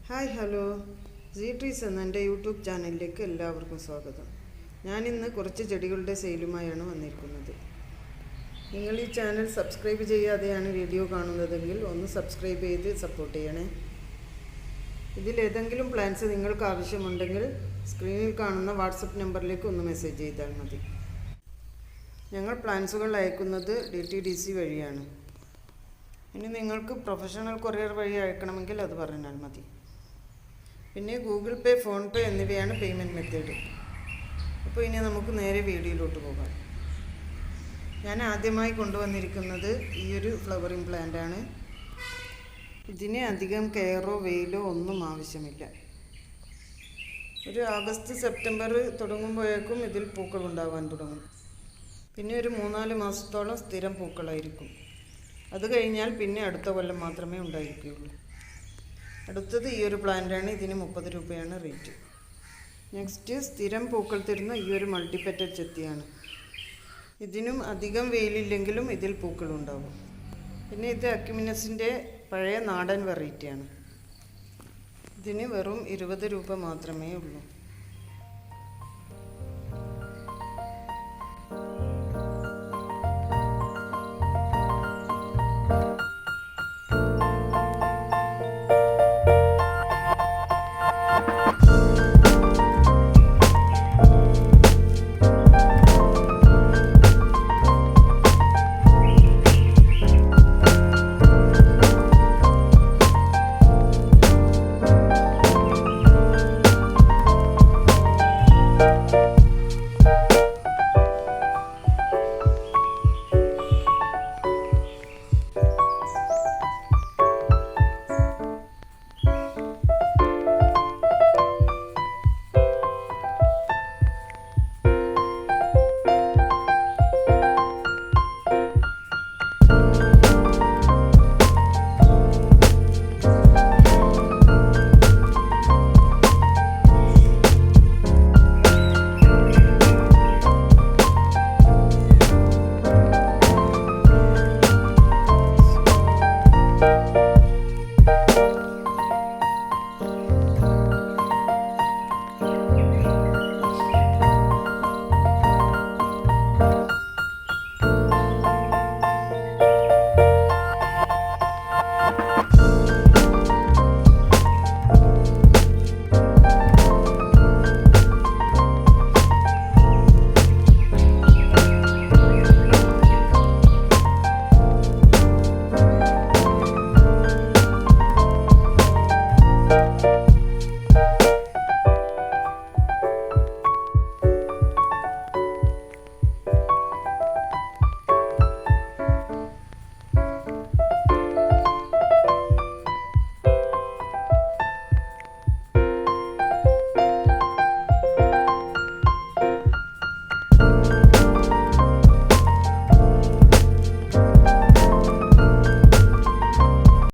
Hi hello G trees എന്ന എൻ്റെ YouTube ചാനലിലേക്ക് എല്ലാവർക്കും സ്വാഗതം. ഞാനിന്ന് കുറച്ച് ചെടികളുടെ സെയിലുമായാണ് വന്നിരിക്കുന്നത്. നിങ്ങൾ ഈ ചാനൽ സബ്സ്ക്രൈബ് ചെയ്യാതെയാണ് വീഡിയോ കാണുന്നതെങ്കിൽ ഒന്ന് സബ്സ്ക്രൈബ് ചെയ്ത് സപ്പോർട്ട് ചെയ്യണേ. ഇതിലേതെങ്കിലും പ്ലാൻസ് നിങ്ങൾക്ക് ആവശ്യമുണ്ടെങ്കിൽ സ്ക്രീനിൽ കാണുന്ന വാട്സപ്പ് നമ്പറിലേക്ക് ഒന്ന് മെസ്സേജ് ചെയ്താൽ മതി. ഞങ്ങൾ പ്ലാൻസുകൾ അയക്കുന്നത് DTDC വഴിയാണ്. ഇനി നിങ്ങൾക്ക് പ്രൊഫഷണൽ കൊറിയർ വഴി അയക്കണമെങ്കിൽ അത് പറഞ്ഞാൽ മതി. പിന്നെ ഗൂഗിൾ പേ, ഫോൺ പേ എന്നിവയാണ് പേയ്മെൻറ്റ് മെത്തേഡ്. അപ്പോൾ ഇനി നമുക്ക് നേരെ വീഡിയോയിലോട്ട് പോകാം. ഞാൻ ആദ്യമായി കൊണ്ടുവന്നിരിക്കുന്നത് ഈ ഒരു ഫ്ലവറിങ് പ്ലാന്റാണ്. ഇതിന് അധികം കെയറോ വെയിലോ ഒന്നും ആവശ്യമില്ല. ഒരു ആഗസ്റ്റ് സെപ്റ്റംബർ തുടങ്ങുമ്പോഴേക്കും ഇതിൽ പൂക്കൾ ഉണ്ടാകാൻ തുടങ്ങും. പിന്നെ ഒരു 3-4 മാസത്തോളം സ്ഥിരം പൂക്കളായിരിക്കും. അത് കഴിഞ്ഞാൽ പിന്നെ അടുത്ത കൊല്ലം മാത്രമേ ഉണ്ടായിരിക്കുകയുള്ളൂ. അടുത്തത് ഈ ഒരു പ്ലാന്റാണ്. ഇതിന് 30 രൂപയാണ് റേറ്റ്. നെക്സ്റ്റ് സ്ഥിരം പൂക്കൾ തരുന്ന ഈ ഒരു മൾട്ടിപെറ്റൽ ചെത്തിയാണ്. ഇതിനും അധികം വെയിലില്ലെങ്കിലും ഇതിൽ പൂക്കളുണ്ടാകും. പിന്നെ ഇത് അക്യുമിനസിൻ്റെ പഴയ നാടൻ വെറൈറ്റിയാണ്. ഇതിന് വെറും 20 രൂപ മാത്രമേ ഉള്ളൂ.